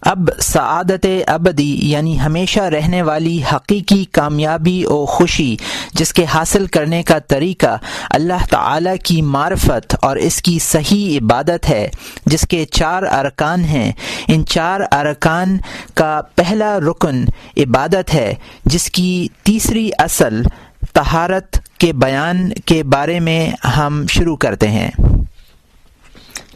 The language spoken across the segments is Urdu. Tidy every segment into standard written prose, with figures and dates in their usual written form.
اب سعادت ابدی یعنی ہمیشہ رہنے والی حقیقی کامیابی و خوشی جس کے حاصل کرنے کا طریقہ اللہ تعالی کی معرفت اور اس کی صحیح عبادت ہے، جس کے 4 ارکان ہیں۔ ان 4 ارکان کا پہلا رکن عبادت ہے، جس کی تیسری اصل طہارت کے بیان کے بارے میں ہم شروع کرتے ہیں۔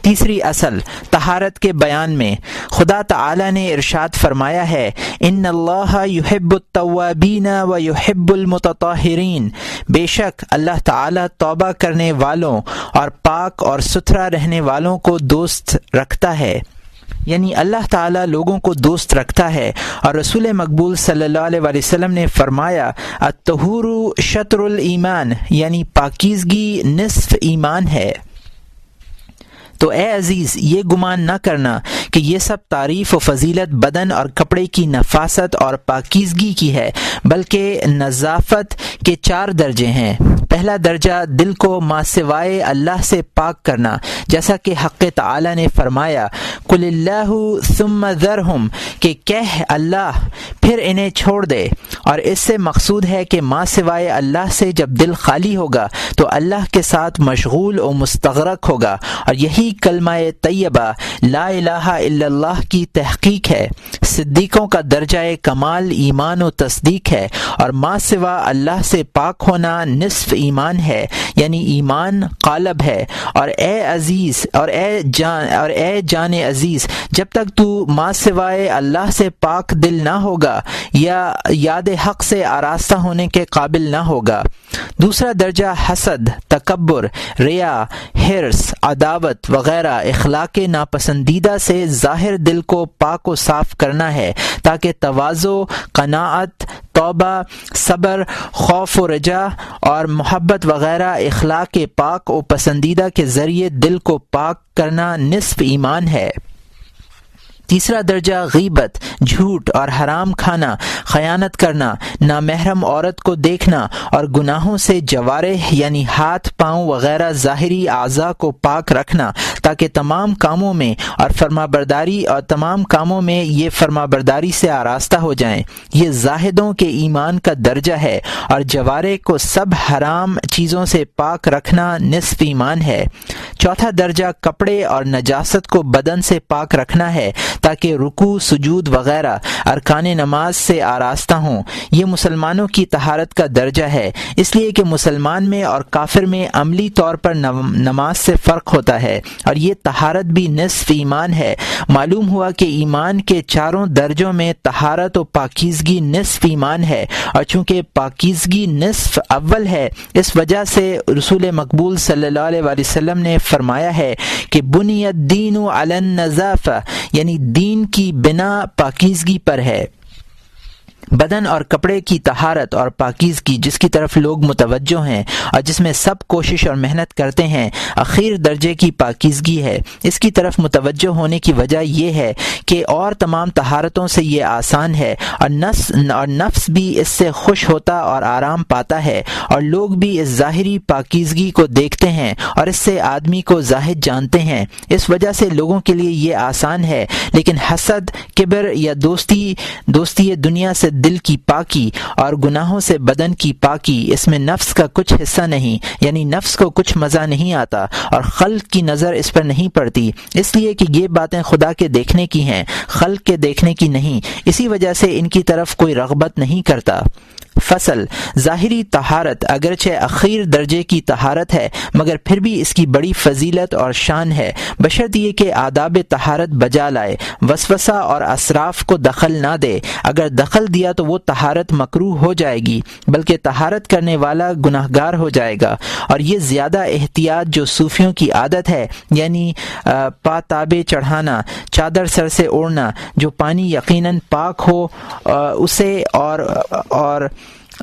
تیسری اصل طہارت کے بیان میں خدا تعالی نے ارشاد فرمایا ہے، ان اللہ یحب التوابین و یحب المتطہرین، بے شک اللہ تعالی توبہ کرنے والوں اور پاک اور ستھرا رہنے والوں کو دوست رکھتا ہے، یعنی اللہ تعالیٰ لوگوں کو دوست رکھتا ہے۔ اور رسول مقبول صلی اللہ علیہ وسلم نے فرمایا، الطہور شطر الایمان، یعنی پاکیزگی نصف ایمان ہے۔ تو اے عزیز، یہ گمان نہ کرنا کہ یہ سب تعریف و فضیلت بدن اور کپڑے کی نفاست اور پاکیزگی کی ہے، بلکہ نظافت کے 4 درجے ہیں۔ پہلا درجہ دل کو ما سوائے اللہ سے پاک کرنا، جیسا کہ حق تعالی نے فرمایا، قل اللہ ثم ذرہم، کہ کہہ اللہ پھر انہیں چھوڑ دے۔ اور اس سے مقصود ہے کہ ما سوائے اللہ سے جب دل خالی ہوگا تو اللہ کے ساتھ مشغول و مستغرق ہوگا، اور یہی کلمہ طیبہ لا الہ الا اللہ کی تحقیق ہے۔ صدیقوں کا درجہ کمال ایمان و تصدیق ہے، اور ما سوا اللہ سے پاک ہونا نصف ایمان ہے، یعنی ایمان قالب ہے۔ اور اے جان عزیز، جب تک تو ما سوائے اللہ سے پاک دل نہ ہوگا یا یاد حق سے آراستہ ہونے کے قابل نہ ہوگا۔ دوسرا درجہ حسد، تکبر، ریا، حرص، عداوت وغیرہ اخلاق ناپسندیدہ سے ظاہر دل کو پاک و صاف کرنا ہے، تاکہ تواضع، قناعت، توبہ، صبر، خوف و رجا اور محبت وغیرہ اخلاق پاک و پسندیدہ کے ذریعے دل کو پاک کرنا نصف ایمان ہے۔ تیسرا درجہ غیبت، جھوٹ اور حرام کھانا، خیانت کرنا، نامحرم عورت کو دیکھنا اور گناہوں سے جوارح یعنی ہاتھ، پاؤں وغیرہ ظاہری اعضاء کو پاک رکھنا، تاکہ تمام کاموں میں یہ فرمانبرداری سے آراستہ ہو جائیں۔ یہ زاہدوں کے ایمان کا درجہ ہے، اور جوارح کو سب حرام چیزوں سے پاک رکھنا نصف ایمان ہے۔ چوتھا درجہ کپڑے اور نجاست کو بدن سے پاک رکھنا ہے، تاکہ رکوع، سجود وغیرہ ارکان نماز سے آراستہ ہوں۔ یہ مسلمانوں کی طہارت کا درجہ ہے، اس لیے کہ مسلمان میں اور کافر میں عملی طور پر نماز سے فرق ہوتا ہے، اور یہ طہارت بھی نصف ایمان ہے۔ معلوم ہوا کہ ایمان کے 4 درجوں میں طہارت و پاکیزگی نصف ایمان ہے، اور چونکہ پاکیزگی نصف اول ہے، اس وجہ سے رسول مقبول صلی اللہ علیہ وسلم نے فرمایا ہے کہ بنی الدین علی النظافہ، یعنی دین کی بنا پاکیزگی پر ہے۔ بدن اور کپڑے کی طہارت اور پاکیزگی جس کی طرف لوگ متوجہ ہیں اور جس میں سب کوشش اور محنت کرتے ہیں، اخیر درجے کی پاکیزگی ہے۔ اس کی طرف متوجہ ہونے کی وجہ یہ ہے کہ اور تمام طہارتوں سے یہ آسان ہے، اور نفس بھی اس سے خوش ہوتا اور آرام پاتا ہے، اور لوگ بھی اس ظاہری پاکیزگی کو دیکھتے ہیں اور اس سے آدمی کو زاہد جانتے ہیں۔ اس وجہ سے لوگوں کے لیے یہ آسان ہے، لیکن حسد، کبر یا دوستی دنیا سے دل کی پاکی اور گناہوں سے بدن کی پاکی، اس میں نفس کا کچھ حصہ نہیں، یعنی نفس کو کچھ مزہ نہیں آتا اور خلق کی نظر اس پر نہیں پڑتی، اس لیے کہ یہ باتیں خدا کے دیکھنے کی ہیں، خلق کے دیکھنے کی نہیں، اسی وجہ سے ان کی طرف کوئی رغبت نہیں کرتا۔ فصل ظاہری طہارت اگرچہ اخیر درجے کی طہارت ہے، مگر پھر بھی اس کی بڑی فضیلت اور شان ہے، بشرط یہ کہ آداب طہارت بجا لائے، وسوسہ اور اسراف کو دخل نہ دے۔ اگر دخل دیا تو وہ طہارت مکروہ ہو جائے گی، بلکہ طہارت کرنے والا گناہگار ہو جائے گا۔ اور یہ زیادہ احتیاط جو صوفیوں کی عادت ہے، یعنی پاتابے چڑھانا، چادر سر سے اوڑھنا، جو پانی یقیناً پاک ہو اسے اور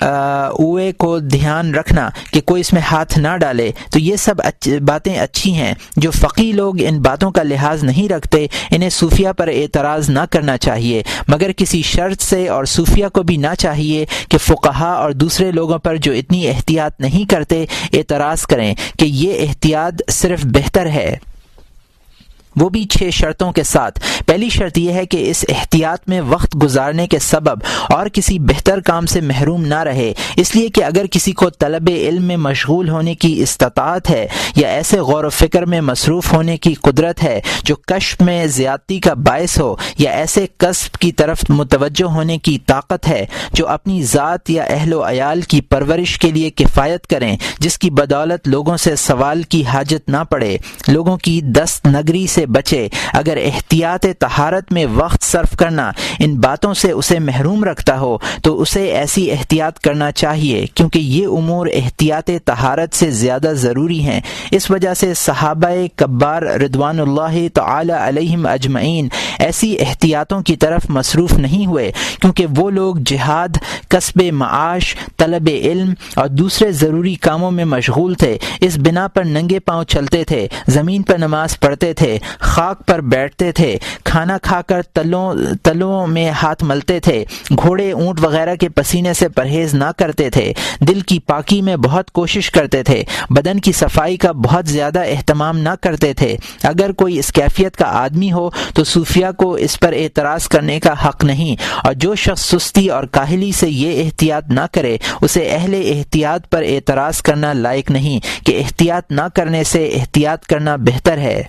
اوے کو دھیان رکھنا کہ کوئی اس میں ہاتھ نہ ڈالے، تو یہ سب باتیں اچھی ہیں۔ جو فقی لوگ ان باتوں کا لحاظ نہیں رکھتے، انہیں صوفیہ پر اعتراض نہ کرنا چاہیے، مگر کسی شرط سے، اور صوفیہ کو بھی نہ چاہیے کہ فقہا اور دوسرے لوگوں پر جو اتنی احتیاط نہیں کرتے اعتراض کریں کہ یہ احتیاط صرف بہتر ہے۔ وہ بھی 6 شرطوں کے ساتھ۔ پہلی شرط یہ ہے کہ اس احتیاط میں وقت گزارنے کے سبب اور کسی بہتر کام سے محروم نہ رہے، اس لیے کہ اگر کسی کو طلب علم میں مشغول ہونے کی استطاعت ہے یا ایسے غور و فکر میں مصروف ہونے کی قدرت ہے جو کشف میں زیادتی کا باعث ہو، یا ایسے کسب کی طرف متوجہ ہونے کی طاقت ہے جو اپنی ذات یا اہل و عیال کی پرورش کے لیے کفایت کریں، جس کی بدولت لوگوں سے سوال کی حاجت نہ پڑے، لوگوں کی دست نگری سے بچے، اگر احتیاط طہارت میں وقت صرف کرنا ان باتوں سے اسے محروم رکھتا ہو تو اسے ایسی احتیاط کرنا چاہیے، کیونکہ یہ امور احتیاط طہارت سے زیادہ ضروری ہیں۔ اس وجہ سے صحابہ کبار رضوان اللہ تعالی علیہم اجمعین ایسی احتیاطوں کی طرف مصروف نہیں ہوئے، کیونکہ وہ لوگ جہاد، کسب معاش، طلب علم اور دوسرے ضروری کاموں میں مشغول تھے۔ اس بنا پر ننگے پاؤں چلتے تھے، زمین پر نماز پڑھتے تھے، خاک پر بیٹھتے تھے، کھانا کھا کر تلوں میں ہاتھ ملتے تھے، گھوڑے، اونٹ وغیرہ کے پسینے سے پرہیز نہ کرتے تھے، دل کی پاکی میں بہت کوشش کرتے تھے، بدن کی صفائی کا بہت زیادہ اہتمام نہ کرتے تھے۔ اگر کوئی اس کیفیت کا آدمی ہو تو صوفیہ کو اس پر اعتراض کرنے کا حق نہیں، اور جو شخص سستی اور کاہلی سے یہ احتیاط نہ کرے اسے اہل احتیاط پر اعتراض کرنا لائق نہیں کہ احتیاط نہ کرنے سے احتیاط کرنا بہتر ہے۔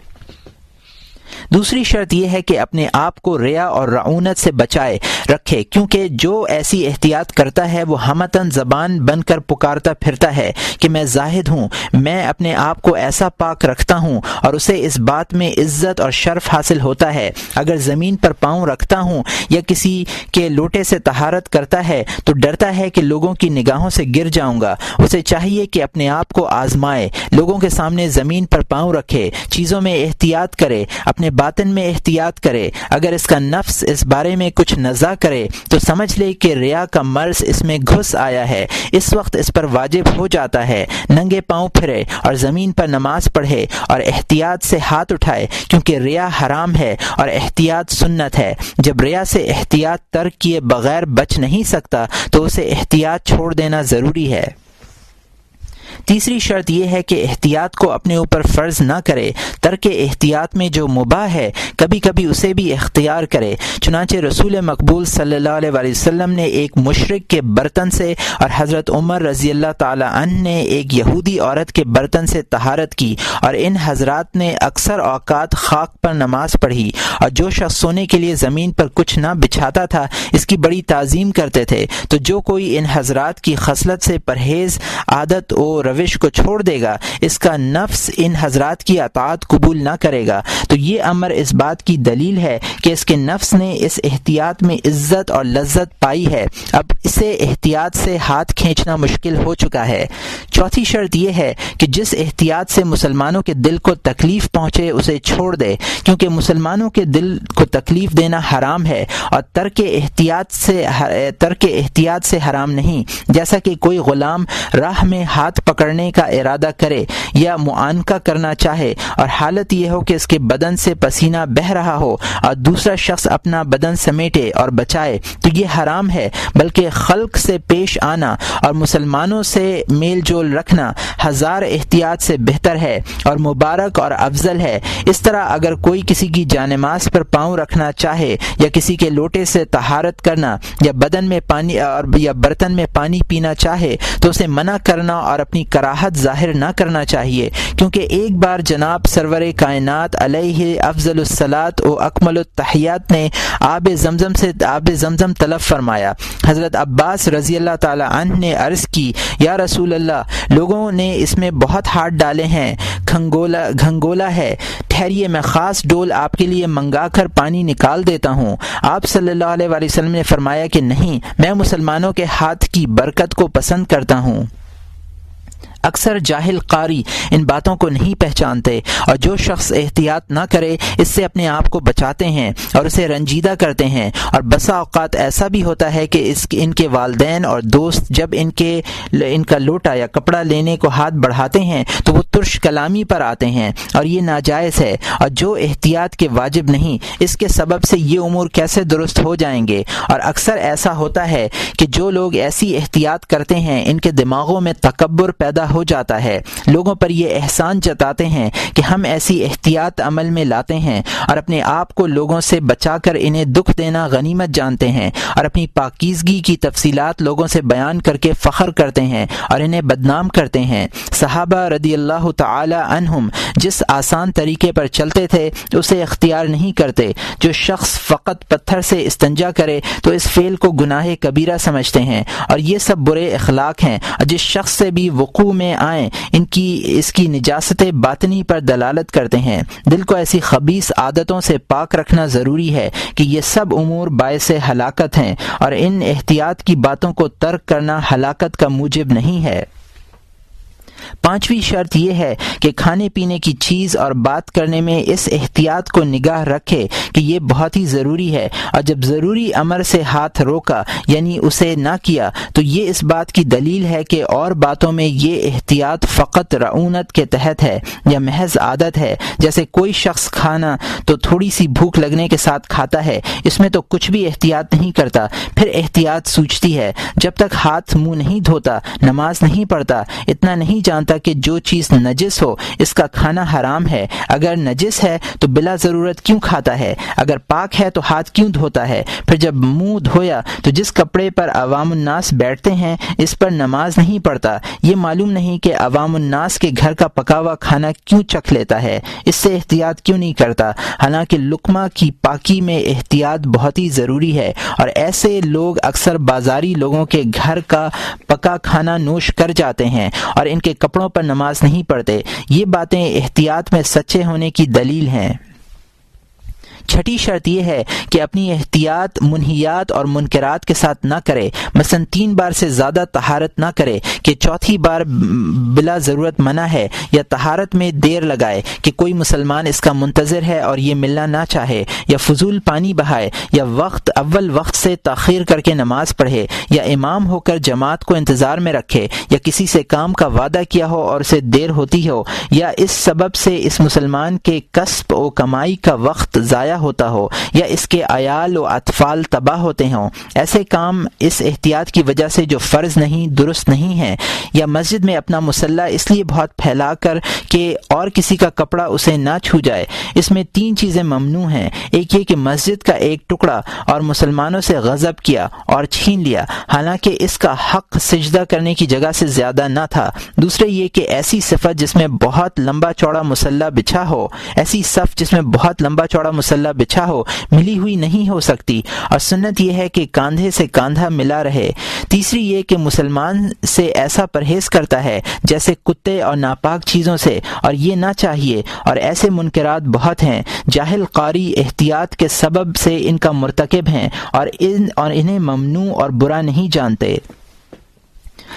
دوسری شرط یہ ہے کہ اپنے آپ کو ریا اور رعونت سے بچائے رکھے، کیونکہ جو ایسی احتیاط کرتا ہے وہ ہمتاً زبان بن کر پکارتا پھرتا ہے کہ میں زاہد ہوں، میں اپنے آپ کو ایسا پاک رکھتا ہوں، اور اسے اس بات میں عزت اور شرف حاصل ہوتا ہے۔ اگر زمین پر پاؤں رکھتا ہوں یا کسی کے لوٹے سے طہارت کرتا ہے تو ڈرتا ہے کہ لوگوں کی نگاہوں سے گر جاؤں گا۔ اسے چاہیے کہ اپنے آپ کو آزمائے، لوگوں کے سامنے زمین پر پاؤں رکھے، چیزوں میں احتیاط کرے، اپنے باطن میں احتیاط کرے۔ اگر اس کا نفس اس بارے میں کچھ نزا کرے تو سمجھ لے کہ ریا کا مرض اس میں گھس آیا ہے، اس وقت اس پر واجب ہو جاتا ہے ننگے پاؤں پھرے اور زمین پر نماز پڑھے اور احتیاط سے ہاتھ اٹھائے، کیونکہ ریا حرام ہے اور احتیاط سنت ہے۔ جب ریا سے احتیاط ترک کیے بغیر بچ نہیں سکتا تو اسے احتیاط چھوڑ دینا ضروری ہے۔ تیسری شرط یہ ہے کہ احتیاط کو اپنے اوپر فرض نہ کرے، ترک احتیاط میں جو مباح ہے کبھی کبھی اسے بھی اختیار کرے۔ چنانچہ رسول مقبول صلی اللہ علیہ وسلم نے ایک مشرک کے برتن سے اور حضرت عمر رضی اللہ تعالی عنہ نے ایک یہودی عورت کے برتن سے طہارت کی، اور ان حضرات نے اکثر اوقات خاک پر نماز پڑھی، اور جو شخص سونے کے لیے زمین پر کچھ نہ بچھاتا تھا اس کی بڑی تعظیم کرتے تھے۔ تو جو کوئی ان حضرات کی خصلت سے پرہیز، عادت و روش کو چھوڑ دے گا، اس کا نفس ان حضرات کی اطاعت قبول نہ کرے گا۔ تو یہ امر اس بات کی دلیل ہے کہ اس کے نفس نے اس احتیاط میں عزت اور لذت پائی ہے، اب اسے احتیاط سے ہاتھ کھینچنا مشکل ہو چکا ہے۔ چوتھی شرط یہ ہے کہ جس احتیاط سے مسلمانوں کے دل کو تکلیف پہنچے اسے چھوڑ دے، کیونکہ مسلمانوں کے دل کو تکلیف دینا حرام ہے، اور ترک احتیاط سے حرام نہیں۔ جیسا کہ کوئی غلام راہ میں ہاتھ پکڑنے کا ارادہ کرے یا معانقہ کرنا چاہے اور حالت یہ ہو کہ اس کے بدن سے پسینہ بہہ رہا ہو اور دوسرا شخص اپنا بدن سمیٹے اور بچائے تو یہ حرام ہے، بلکہ خلق سے پیش آنا اور مسلمانوں سے میل جول رکھنا ہزار احتیاط سے بہتر ہے اور مبارک اور افضل ہے۔ اس طرح اگر کوئی کسی کی جانماز پر پاؤں رکھنا چاہے یا کسی کے لوٹے سے طہارت کرنا یا بدن میں پانی یا برتن میں پانی پینا چاہے تو اسے منع کرنا اور اپنی کراہت ظاہر نہ کرنا چاہیے، کیونکہ ایک بار جناب سرور کائنات علیہ افضل الصلاۃ و اکمل التحیات نے آب زمزم طلب فرمایا۔ حضرت عباس رضی اللہ تعالی عنہ نے عرض کی، یا رسول اللہ، لوگوں نے اس میں بہت ہاتھ ڈالے ہیں، گھنگولا ہے، ٹھہریے میں خاص ڈول آپ کے لیے منگا کر پانی نکال دیتا ہوں۔ آپ صلی اللہ علیہ وسلم نے فرمایا کہ نہیں، میں مسلمانوں کے ہاتھ کی برکت کو پسند کرتا ہوں۔ اکثر جاہل قاری ان باتوں کو نہیں پہچانتے، اور جو شخص احتیاط نہ کرے اس سے اپنے آپ کو بچاتے ہیں اور اسے رنجیدہ کرتے ہیں، اور بسا اوقات ایسا بھی ہوتا ہے کہ ان کے والدین اور دوست جب ان کا لوٹا یا کپڑا لینے کو ہاتھ بڑھاتے ہیں تو وہ ترش کلامی پر آتے ہیں، اور یہ ناجائز ہے، اور جو احتیاط کے واجب نہیں اس کے سبب سے یہ امور کیسے درست ہو جائیں گے۔ اور اکثر ایسا ہوتا ہے کہ جو لوگ ایسی احتیاط کرتے ہیں ان کے دماغوں میں تکبر پیدا ہو جاتا ہے۔ لوگوں پر یہ احسان جتاتے ہیں کہ ہم ایسی احتیاط عمل میں لاتے ہیں اور اپنے آپ کو لوگوں سے بچا کر انہیں دکھ دینا غنیمت جانتے ہیں، اور اپنی پاکیزگی کی تفصیلات لوگوں سے بیان کر کے فخر کرتے ہیں اور انہیں بدنام کرتے ہیں۔ صحابہ رضی اللہ تعالی عنہم جس آسان طریقے پر چلتے تھے اسے اختیار نہیں کرتے۔ جو شخص فقط پتھر سے استنجا کرے تو اس فعل کو گناہ کبیرہ سمجھتے ہیں، اور یہ سب برے اخلاق ہیں، اور جس شخص سے بھی وقوع میں آئیں اس کی نجاست باطنی پر دلالت کرتے ہیں۔ دل کو ایسی خبیث عادتوں سے پاک رکھنا ضروری ہے کہ یہ سب امور باعث ہلاکت ہیں، اور ان احتیاط کی باتوں کو ترک کرنا ہلاکت کا موجب نہیں ہے۔ پانچویں شرط یہ ہے کہ کھانے پینے کی چیز اور بات کرنے میں اس احتیاط کو نگاہ رکھے کہ یہ بہت ہی ضروری ہے، اور جب ضروری امر سے ہاتھ روکا یعنی اسے نہ کیا تو یہ اس بات کی دلیل ہے کہ اور باتوں میں یہ احتیاط فقط رعونت کے تحت ہے یا محض عادت ہے۔ جیسے کوئی شخص کھانا تو تھوڑی سی بھوک لگنے کے ساتھ کھاتا ہے، اس میں تو کچھ بھی احتیاط نہیں کرتا، پھر احتیاط سوچتی ہے جب تک ہاتھ منہ نہیں دھوتا، نماز نہیں پڑھتا، اتنا نہیں جانتا کہ جو چیز نجس ہو اس کا کھانا حرام ہے۔ اگر نجس ہے تو بلا ضرورت کیوں کھاتا ہے؟ اگر پاک ہے تو ہاتھ کیوں دھوتا ہے؟ پھر جب منہ دھویا تو جس کپڑے پر عوام الناس بیٹھتے ہیں اس پر نماز نہیں پڑھتا۔ یہ معلوم نہیں کہ عوام الناس کے گھر کا پکا ہوا کھانا کیوں چکھ لیتا ہے، اس سے احتیاط کیوں نہیں کرتا، حالانکہ لقمہ کی پاکی میں احتیاط بہت ہی ضروری ہے، اور ایسے لوگ اکثر بازاری لوگوں کے گھر کا پکا کھانا نوش کر جاتے ہیں اور ان کے کپڑوں پر نماز نہیں پڑھتے۔ یہ باتیں احتیاط میں سچے ہونے کی دلیل ہیں۔ چھٹی شرط یہ ہے کہ اپنی احتیاط منہیات اور منکرات کے ساتھ نہ کرے، مثلا 3 بار سے زیادہ طہارت نہ کرے کہ چوتھی بار بلا ضرورت منع ہے، یا طہارت میں دیر لگائے کہ کوئی مسلمان اس کا منتظر ہے اور یہ ملنا نہ چاہے، یا فضول پانی بہائے، یا اول وقت سے تاخیر کر کے نماز پڑھے، یا امام ہو کر جماعت کو انتظار میں رکھے، یا کسی سے کام کا وعدہ کیا ہو اور اسے دیر ہوتی ہو، یا اس سبب سے اس مسلمان کے کسب و کمائی کا وقت ضائع ہوتا ہو، یا اس کے عیال و اطفال تباہ ہوتے ہوں۔ ایسے کام اس احتیاط کی وجہ سے جو فرض نہیں، درست نہیں ہے، یا مسجد میں اپنا مصلی اس لیے بہت پھیلا کر کہ اور کسی کا کپڑا اسے نہ چھو جائے۔ اس میں 3 چیزیں ممنوع ہیں۔ ایک یہ کہ مسجد کا ایک ٹکڑا اور مسلمانوں سے غضب کیا اور چھین لیا، حالانکہ اس کا حق سجدہ کرنے کی جگہ سے زیادہ نہ تھا۔ دوسرے یہ کہ ایسی صفت جس میں بہت لمبا چوڑا مصلی بچھا ہو، ایسی صف جس میں بہت لمبا چوڑا مصلی بچھا ہو ملی ہوئی نہیں ہو سکتی، اور سنت یہ ہے کہ کاندھے سے کاندھا ملا رہے۔ تیسری یہ کہ مسلمان سے ایسا پرہیز کرتا ہے جیسے کتے اور ناپاک چیزوں سے، اور یہ نہ چاہیے، اور ایسے منکرات بہت ہیں۔ جاہل قاری احتیاط کے سبب سے ان کا مرتکب ہیں اور انہیں ممنوع اور برا نہیں جانتے۔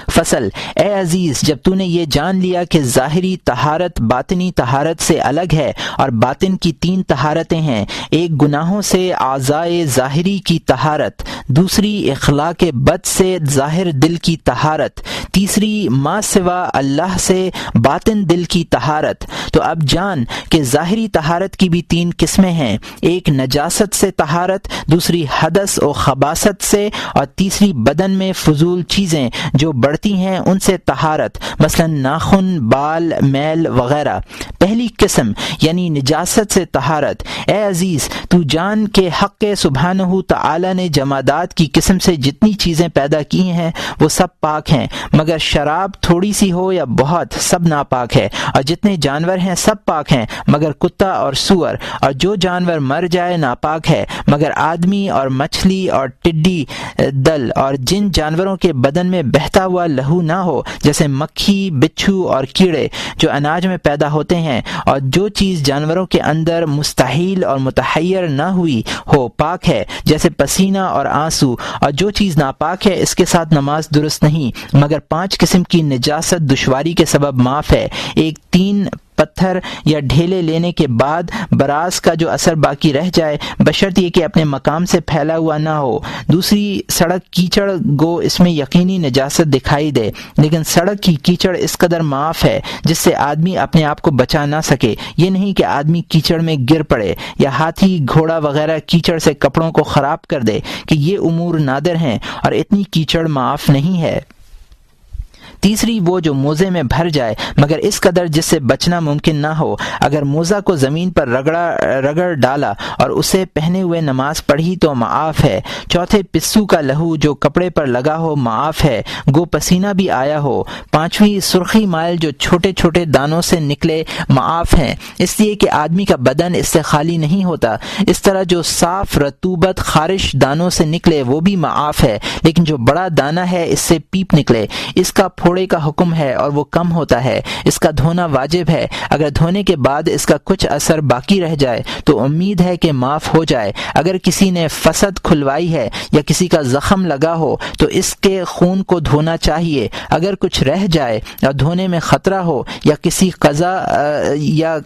فصل: اے عزیز، جب تو نے یہ جان لیا کہ ظاہری طہارت باطنی طہارت سے الگ ہے، اور باطن کی 3 طہارتیں ہیں، ایک گناہوں سے اعضائے ظاہری کی طہارت، دوسری اخلاق بد سے ظاہر دل کی طہارت، تیسری ما سوا اللہ سے باطن دل کی طہارت، تو اب جان کہ ظاہری طہارت کی بھی 3 قسمیں ہیں، ایک نجاست سے طہارت، دوسری حدث و خباثت سے، اور تیسری بدن میں فضول چیزیں جو بڑھتی ہیں ان سے طہارت، مثلا ناخن، بال، میل وغیرہ۔ پہلی قسم یعنی نجاست سے طہارت: اے عزیز، تو جان کہ حق سبحانہ تعالی نے جمادات کی قسم سے جتنی چیزیں پیدا کی ہیں وہ سب پاک ہیں، مگر شراب تھوڑی سی ہو یا بہت سب ناپاک ہے، اور جتنے جانور ہیں سب پاک ہیں مگر کتا اور سور، اور جو جانور مر جائے ناپاک ہے مگر آدمی اور مچھلی اور ٹڈی دل، اور جن جانوروں کے بدن میں بہتا ہوا لہو نہ ہو جیسے مکھی، بچھو اور کیڑے جو اناج میں پیدا ہوتے ہیں، اور جو چیز جانوروں کے اندر مستحیل اور متحیر نہ ہوئی ہو پاک ہے جیسے پسینہ اور آنسو، اور جو چیز ناپاک ہے اس کے ساتھ نماز درست نہیں، مگر 5 قسم کی نجاست دشواری کے سبب معاف ہے۔ ایک 3 پتھر یا ڈھیلے لینے کے بعد براز کا جو اثر باقی رہ جائے بشرط یہ کہ اپنے مقام سے پھیلا ہوا نہ ہو۔ دوسری سڑک کیچڑ گو اس میں یقینی نجاست دکھائی دے، لیکن سڑک کی کیچڑ اس قدر معاف ہے جس سے آدمی اپنے آپ کو بچا نہ سکے، یہ نہیں کہ آدمی کیچڑ میں گر پڑے یا ہاتھی گھوڑا وغیرہ کیچڑ سے کپڑوں کو خراب کر دے، کہ یہ امور نادر ہیں اور اتنی کیچڑ معاف نہیں ہے۔ تیسری وہ جو موزے میں بھر جائے مگر اس قدر جس سے بچنا ممکن نہ ہو، اگر موزہ کو زمین پر رگڑ ڈالا اور اسے پہنے ہوئے نماز پڑھی تو معاف ہے۔ چوتھے پسو کا لہو جو کپڑے پر لگا ہو معاف ہے گو پسینہ بھی آیا ہو۔ پانچویں سرخی مائل جو چھوٹے چھوٹے دانوں سے نکلے معاف ہیں، اس لیے کہ آدمی کا بدن اس سے خالی نہیں ہوتا۔ اس طرح جو صاف رطوبت خارش دانوں سے نکلے وہ بھی معاف ہے، لیکن جو بڑا دانہ ہے اس سے پیپ نکلے اس کا پھوڑے کا حکم ہے اور وہ کم ہوتا ہے، اس کا دھونا واجب ہے۔ اگر دھونے کے بعد اس کا کچھ اثر باقی رہ جائے تو امید ہے کہ معاف ہو جائے۔ اگر کسی نے فسد کھلوائی ہے یا کسی کا زخم لگا ہو تو اس کے خون کو دھونا چاہیے۔ اگر کچھ رہ جائے اور دھونے میں خطرہ ہو یا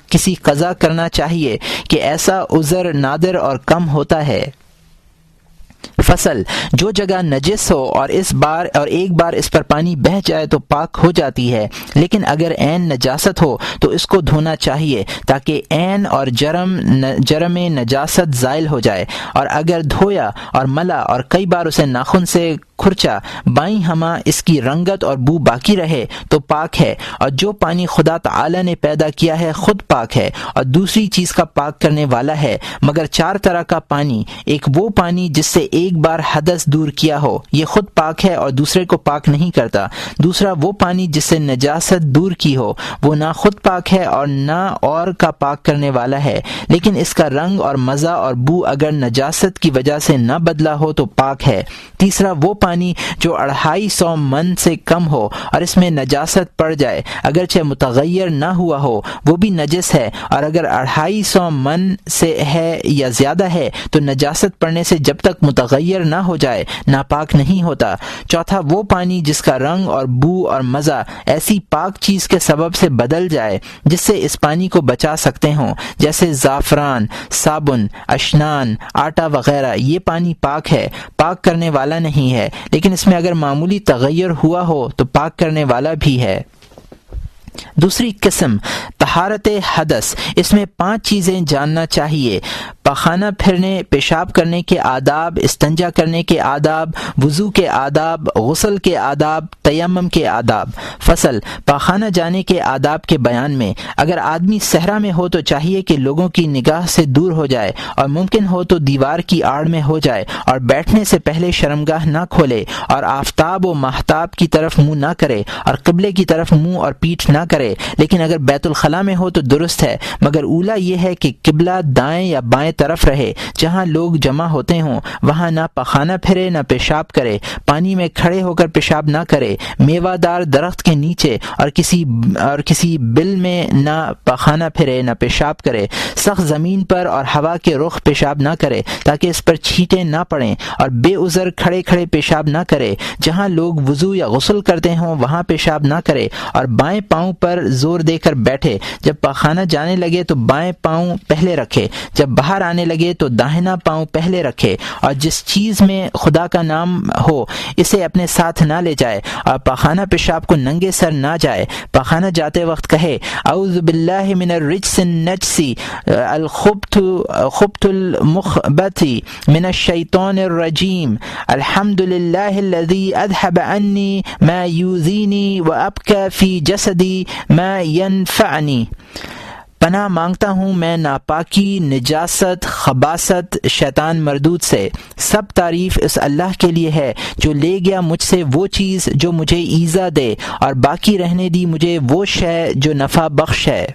کسی قضا کرنا چاہیے کہ ایسا عذر نادر اور کم ہوتا ہے۔ فصل جو جگہ نجس ہو اور ایک بار اس پر پانی بہہ جائے تو پاک ہو جاتی ہے، لیکن اگر عین نجاست ہو تو اس کو دھونا چاہیے تاکہ عین اور جرم نجاست زائل ہو جائے، اور اگر دھویا اور ملا اور کئی بار اسے ناخن سے کھرچا بائیں ہمہ اس کی رنگت اور بو باقی رہے تو پاک ہے، اور جو پانی خدا تعالی نے پیدا کیا ہے خود پاک ہے اور دوسری چیز کا پاک کرنے والا ہے، مگر چار طرح کا پانی، ایک وہ پانی جس سے ایک بار حدث دور کیا ہو یہ خود پاک ہے اور دوسرے کو پاک نہیں کرتا، دوسرا وہ پانی جس سے نجاست دور کی ہو وہ نہ خود پاک ہے اور نہ اور کا پاک کرنے والا ہے، لیکن اس کا رنگ اور مزہ اور بو اگر نجاست کی وجہ سے نہ بدلا ہو تو پاک ہے، تیسرا وہ پانی جو 250 من سے کم ہو اور اس میں نجاست پڑ جائے اگرچہ متغیر نہ ہوا ہو وہ بھی نجس ہے، اور اگر 250 من سے ہے یا زیادہ ہے تو نجاست پڑنے سے جب تک متغیر نہ ہو جائے ناپاک نہیں ہوتا، چوتھا وہ پانی جس کا رنگ اور بو اور مزہ ایسی پاک چیز کے سبب سے بدل جائے جس سے اس پانی کو بچا سکتے ہوں، جیسے زعفران، صابن، اشنان، آٹا وغیرہ، یہ پانی پاک ہے، پاک کرنے والا نہیں ہے، لیکن اس میں اگر معمولی تغیر ہوا ہو تو پاک کرنے والا بھی ہے۔ دوسری قسم طہارت حدث، اس میں 5 چیزیں جاننا چاہیے: پاخانہ پھرنے، پیشاب کرنے کے آداب، استنجا کرنے کے آداب، وضو کے آداب، غسل کے آداب، تیمم کے آداب۔ فصل پاخانہ جانے کے آداب کے بیان میں، اگر آدمی صحرا میں ہو تو چاہیے کہ لوگوں کی نگاہ سے دور ہو جائے اور ممکن ہو تو دیوار کی آڑ میں ہو جائے اور بیٹھنے سے پہلے شرمگاہ نہ کھولے اور آفتاب و ماہتاب کی طرف منہ نہ کرے اور قبلے کی طرف منہ اور پیٹھ نہ کرے، لیکن اگر بیت الخلاء میں ہو تو درست ہے، مگر اولا یہ ہے کہ قبلہ دائیں یا بائیں طرف رہے، جہاں لوگ جمع ہوتے ہوں وہاں نہ پخانہ پھرے نہ پیشاب کرے، پانی میں کھڑے ہو کر پیشاب نہ کرے، میوہ دار درخت کے نیچے اور کسی بل میں نہ پخانہ پھرے نہ پیشاب کرے، سخت زمین پر اور ہوا کے رخ پیشاب نہ کرے تاکہ اس پر چھینٹیں نہ پڑیں، اور بے عذر کھڑے کھڑے پیشاب نہ کرے، جہاں لوگ وضو یا غسل کرتے ہوں وہاں پیشاب نہ کرے، اور بائیں پاؤں پر زور دے کر بیٹھے، جب پاخانہ جانے لگے تو بائیں پاؤں پہلے رکھے، جب باہر آنے لگے تو داہنا پاؤں پہلے رکھے، اور جس چیز میں خدا کا نام ہو اسے اپنے ساتھ نہ لے جائے، اور پاخانہ پیشاب کو ننگے سر نہ جائے، پاخانہ جاتے وقت کہے اعوذ باللہ من الرجس النجس الخبث المخبث من الشیطان الرجیم الحمد للہ الذی اذهب عنی ما یؤذینی وابقى فی جسدی ما ینفعنی۔ پناہ مانگتا ہوں میں ناپاکی، نجاست، خباثت، شیطان مردود سے۔ سب تعریف اس اللہ کے لیے ہے جو لے گیا مجھ سے وہ چیز جو مجھے ایذا دے اور باقی رہنے دی مجھے وہ شے جو نفع بخش ہے۔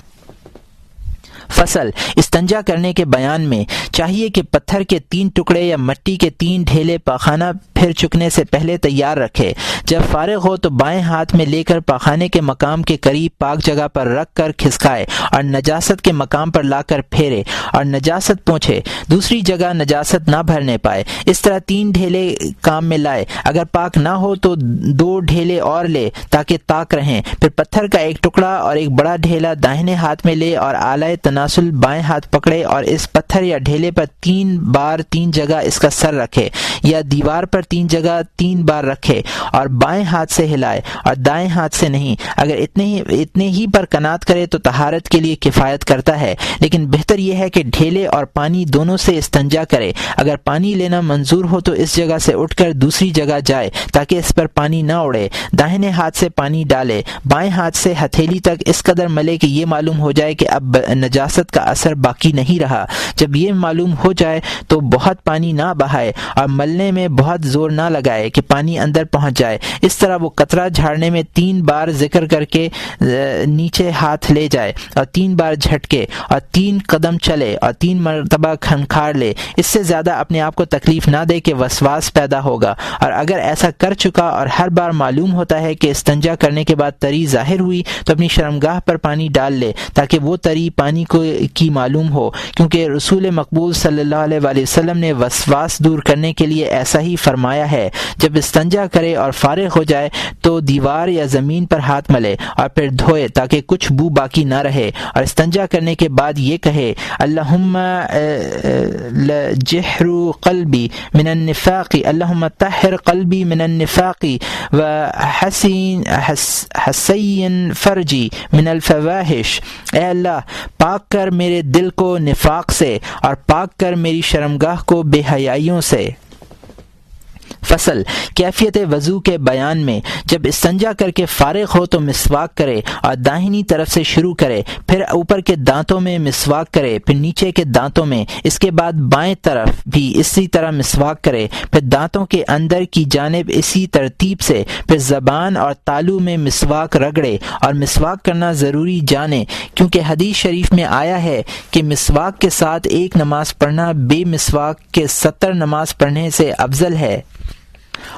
فصل استنجا کرنے کے بیان میں، چاہیے کہ پتھر کے 3 ٹکڑے یا مٹی کے 3 ڈھیلے پاخانہ پھر چکنے سے پہلے تیار رکھے، جب فارغ ہو تو بائیں ہاتھ میں لے کر پاخانے کے مقام کے قریب پاک جگہ پر رکھ کر کھسکائے اور نجاست کے مقام پر لا کر پھیرے اور نجاست پونچھے، دوسری جگہ نجاست نہ بھرنے پائے، اس طرح 3 ڈھیلے کام میں لائے، اگر پاک نہ ہو تو 2 ڈھیلے اور لے تاکہ طاق رہیں، پھر پتھر کا 1 ٹکڑا اور 1 بڑا ڈھیلا داہنے ہاتھ میں لے اور آلائے تناسل بائیں ہاتھ پکڑے اور اس پتھر یا ڈھیلے پر 3 بار 3 جگہ اس کا سر رکھے، یا دیوار پر 3 جگہ 3 بار رکھے اور بائیں ہاتھ سے ہلائے اور دائیں ہاتھ سے نہیں۔ اگر اتنے ہی پر قناعت کرے تو طہارت کے لیے کفایت کرتا ہے، لیکن بہتر یہ ہے کہ ڈھیلے اور پانی دونوں سے استنجا کرے۔ اگر پانی لینا منظور ہو تو اس جگہ سے اٹھ کر دوسری جگہ جائے تاکہ اس پر پانی نہ اڑے، داہنے ہاتھ سے پانی ڈالے، بائیں ہاتھ سے ہتھیلی تک اس قدر ملے کہ یہ معلوم ہو جائے کہ اب نجاست کا اثر باقی نہیں رہا۔ جب یہ معلوم ہو جائے تو بہت پانی نہ بہائے اور ملنے میں بہت زور نہ لگائے کہ پانی اندر پہنچ جائے۔ اس طرح وہ قطرہ جھاڑنے میں 3 بار ذکر کر کے نیچے ہاتھ لے جائے اور 3 بار جھٹکے اور 3 قدم چلے اور 3 مرتبہ کھنکھاڑ لے۔ اس سے زیادہ اپنے آپ کو تکلیف نہ دے کہ وسواس پیدا ہوگا، اور اگر ایسا کر چکا اور ہر بار معلوم ہوتا ہے کہ استنجا کرنے کے بعد تری ظاہر ہوئی تو اپنی شرمگاہ پر پانی ڈال لے تاکہ وہ تری پانی کی معلوم ہو، کیونکہ رسول مقبول صلی اللہ علیہ وآلہ وسلم نے وسواس دور کرنے کے لیے ایسا ہی فرمایا ہے۔ جب استنجا کرے اور فارغ ہو جائے تو دیوار یا زمین پر ہاتھ ملے اور پھر دھوئے تاکہ کچھ بو باقی نہ رہے، اور استنجا کرنے کے بعد یہ کہے اللہم جہر قلبی من النفاق، اللہم طہر قلبی من النفاق و حسین فرجی من الفواحش، اے اللہ پاک کر میرے دل کو نفاق سے اور پاک کر میری شرمگاہ کو بے حیائیوں سے۔ فصل کیفیت وضو کے بیان میں، جب استنجا کر کے فارغ ہو تو مسواک کرے اور داہنی طرف سے شروع کرے، پھر اوپر کے دانتوں میں مسواک کرے، پھر نیچے کے دانتوں میں، اس کے بعد بائیں طرف بھی اسی طرح مسواک کرے، پھر دانتوں کے اندر کی جانب اسی ترتیب سے، پھر زبان اور تالو میں مسواک رگڑے اور مسواک کرنا ضروری جانے، کیونکہ حدیث شریف میں آیا ہے کہ مسواک کے ساتھ ایک نماز پڑھنا بے مسواک کے 70 نماز پڑھنے سے افضل ہے۔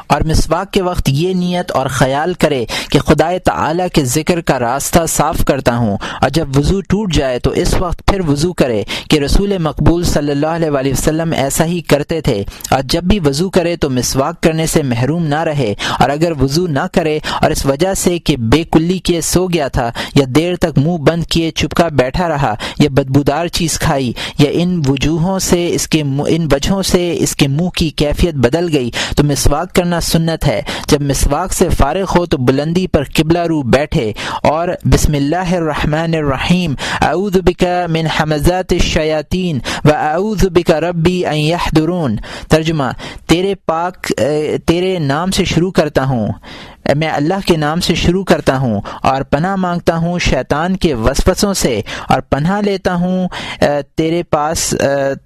اور مسواک کے وقت یہ نیت اور خیال کرے کہ خدائے تعالیٰ کے ذکر کا راستہ صاف کرتا ہوں، اور جب وضو ٹوٹ جائے تو اس وقت پھر وضو کرے کہ رسول مقبول صلی اللہ علیہ وآلہ وسلم ایسا ہی کرتے تھے، اور جب بھی وضو کرے تو مسواک کرنے سے محروم نہ رہے، اور اگر وضو نہ کرے اور اس وجہ سے کہ بے کلی کیے سو گیا تھا یا دیر تک منہ بند کیے چپکا بیٹھا رہا یا بدبودار چیز کھائی یا ان وجوہوں سے اس کے منہ کی کیفیت بدل گئی تو مسواک کرنا سنت ہے۔ جب مسواک سے فارغ ہو تو بلندی پر قبلہ رو بیٹھے اور بسم اللہ الرحمن الرحیم اعوذ بک من حمزات الشیاطین و اعوذ بک ربی ان یحضرون، ترجمہ تیرے نام سے شروع کرتا ہوں، میں اللہ کے نام سے شروع کرتا ہوں اور پناہ مانگتا ہوں شیطان کے وسوسوں سے، اور پناہ لیتا ہوں تیرے پاس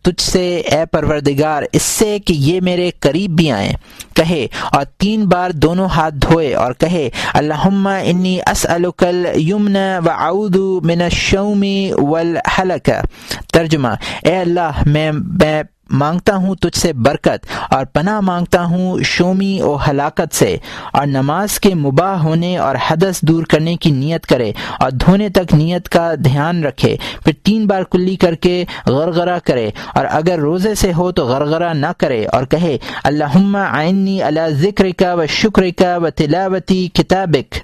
تجھ سے اے پروردگار اس سے کہ یہ میرے قریب بھی آئیں، کہے اور 3 بار دونوں ہاتھ دھوئے اور کہے اللہم انی اسألک الیمن واعوذ من الشوم والحلق، ترجمہ اے اللہ میں مانگتا ہوں تجھ سے برکت اور پناہ مانگتا ہوں شومی و ہلاکت سے، اور نماز کے مباح ہونے اور حدث دور کرنے کی نیت کرے اور دھونے تک نیت کا دھیان رکھے، پھر 3 بار کلی کر کے غرغرہ کرے، اور اگر روزے سے ہو تو غرغرہ نہ کرے اور کہے اللہم اعنی علی ذکرک و شکرک و تلاوت کتابک،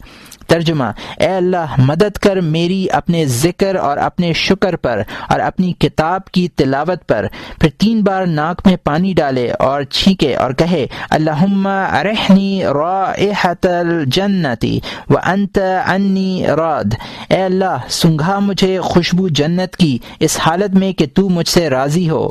ترجمہ اے اللہ مدد کر میری اپنے ذکر اور اپنے شکر پر اور اپنی کتاب کی تلاوت پر، پھر 3 بار ناک میں پانی ڈالے اور چھینکے اور کہے اللہم ارحنی رائحۃ الجنۃ وانت عنی راض، اے اللہ سنگھا مجھے خوشبو جنت کی اس حالت میں کہ تو مجھ سے راضی ہو،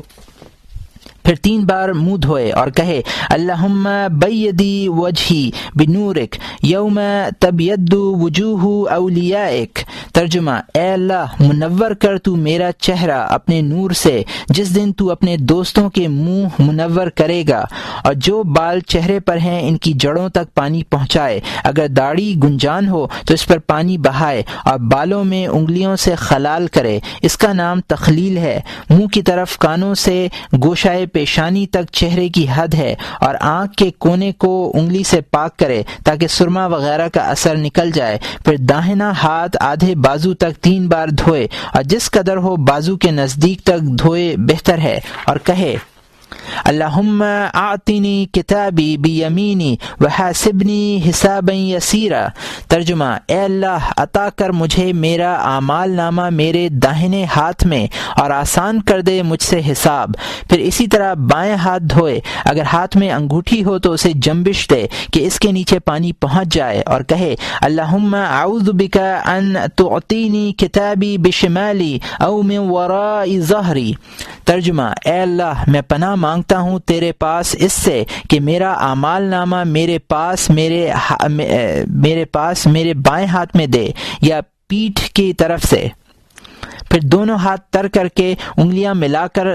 پھر 3 بار منہ دھوئے اور کہے اللہم بیدی وجہی بنورک یوم تبید وجوہ اولیائک، ترجمہ اے اللہ منور کر تو میرا چہرہ اپنے نور سے جس دن تو اپنے دوستوں کے منہ منور کرے گا، اور جو بال چہرے پر ہیں ان کی جڑوں تک پانی پہنچائے، اگر داڑھی گنجان ہو تو اس پر پانی بہائے اور بالوں میں انگلیوں سے خلال کرے، اس کا نام تخلیل ہے، منہ کی طرف کانوں سے گوشائے پیشانی تک چہرے کی حد ہے، اور آنکھ کے کونے کو انگلی سے پاک کرے تاکہ سرما وغیرہ کا اثر نکل جائے، پھر داہنا ہاتھ آدھے بازو تک 3 بار دھوئے اور جس قدر ہو بازو کے نزدیک تک دھوئے بہتر ہے، اور کہے اللہم اعطنی کتابی بیمینی وحاسبنی حسابا یسیرا۔ ترجمہ: اے اللہ عطا کر مجھے میرا اعمال نامہ میرے داہنے ہاتھ میں اور آسان کر دے مجھ سے حساب۔ پھر اسی طرح بائیں ہاتھ دھوئے، اگر ہاتھ میں انگوٹھی ہو تو اسے جنبش دے کہ اس کے نیچے پانی پہنچ جائے، اور کہے اللہم اعوذ بک ان تعطینی کتابی بشمالی او من وراء ظہری۔ ترجمہ: اے اللہ میں پناہ مانگتا ہوں تیرے پاس اس سے کہ میرا اعمال نامہ میرے پاس میرے بائیں ہاتھ میں دے یا پیٹھ کی طرف سے۔ پھر دونوں ہاتھ تر کر کے انگلیاں ملا کر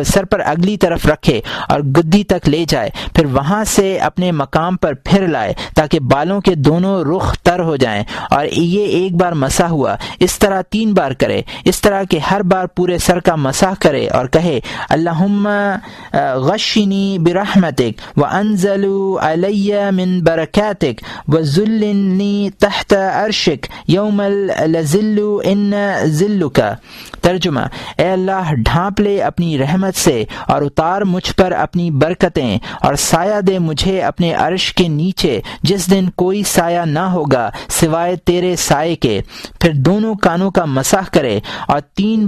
سر پر اگلی طرف رکھے اور گدی تک لے جائے، پھر وہاں سے اپنے مقام پر پھر لائے تاکہ بالوں کے دونوں رخ تر ہو جائیں، اور یہ ایک بار مسح ہوا، اس طرح 3 بار کرے، اس طرح کہ ہر بار پورے سر کا مسح کرے اور کہے اللہم غشنی برحمتک وانزل علی من برکاتک وذلنی تحت عرشک یوم لذل ان ذلک۔ ترجمہ: اے اللہ ڈھانپ لے اپنی رحمت سے اور اتار مجھ پر اپنی برکتیں، اور سایہ دے مجھے اپنے عرش کے نیچے جس دن کوئی سایہ نہ ہوگا سوائے تیرے سائے کے۔ پھر دونوں کانوں کا مسح کرے اور 3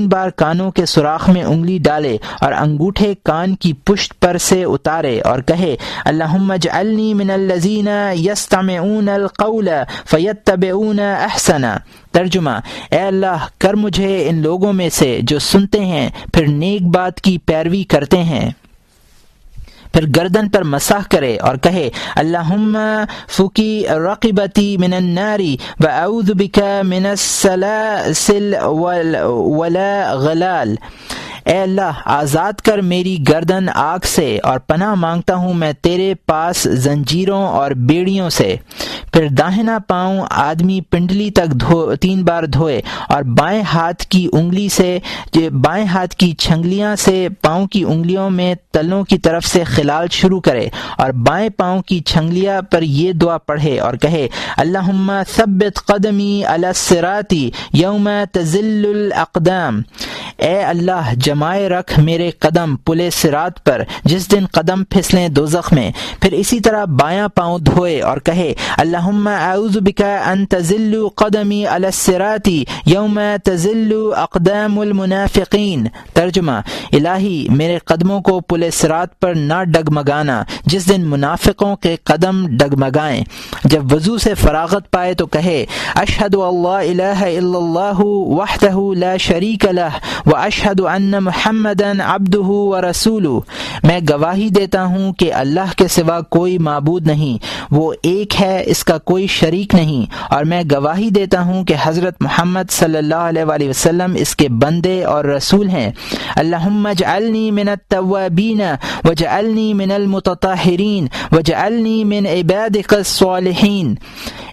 بار کانوں کے سوراخ میں انگلی ڈالے اور انگوٹھے کان کی پشت پر سے اتارے اور کہے اللہم اجعلنی من الذین یستمعون القول فیتبعون احسنہ۔ ترجمہ: اے اللہ کر مجھے ان لوگوں میں سے جو سنتے ہیں پھر نیک بات کی پیروی کرتے ہیں۔ پھر گردن پر مسح کرے اور کہے اللہم فکی رقبتی من النار واعوذ بک من السلاسل والغلال۔ اے اللہ آزاد کر میری گردن آگ سے، اور پناہ مانگتا ہوں میں تیرے پاس زنجیروں اور بیڑیوں سے۔ پھر داہنا پاؤں آدمی پنڈلی تک 3 بار دھوئے اور بائیں ہاتھ کی چھنگلیاں سے پاؤں کی انگلیوں میں تلوں کی طرف سے خلال شروع کرے، اور بائیں پاؤں کی چھنگلیاں پر یہ دعا پڑھے اور کہے اللہم ثبت قدمی علی الصراط یوم تزل الاقدام۔ اے اللہ جمائے رکھ میرے قدم پل صراط پر جس دن قدم پھسلیں دوزخ میں۔ پھر اسی طرح بایاں پاؤں دھوئے اور کہے اللہم اعوذ بک ان تزل قدمی علی الصراط یوم تزل اقدام المنافقین۔ ترجمہ: الہی میرے قدموں کو پل صراط پر نہ ڈگمگانا جس دن منافقوں کے قدم ڈگمگائیں۔ جب وضو سے فراغت پائے تو کہے اشہد ان لا الہ الا اللہ وحدہ لا شریک لہ واشہد ان محمدا عبدہ ورسولہ۔ میں گواہی دیتا ہوں کہ اللہ کے سوا کوئی معبود نہیں، وہ ایک ہے، اس کا کوئی شریک نہیں، اور میں گواہی دیتا ہوں کہ حضرت محمد صلی اللہ علیہ وآلہ وسلم اس کے بندے اور رسول ہیں۔ اللہم اجعلنی من التوابین وجعلنی من المتطہرین وجعلنی من عبادک الصالحین۔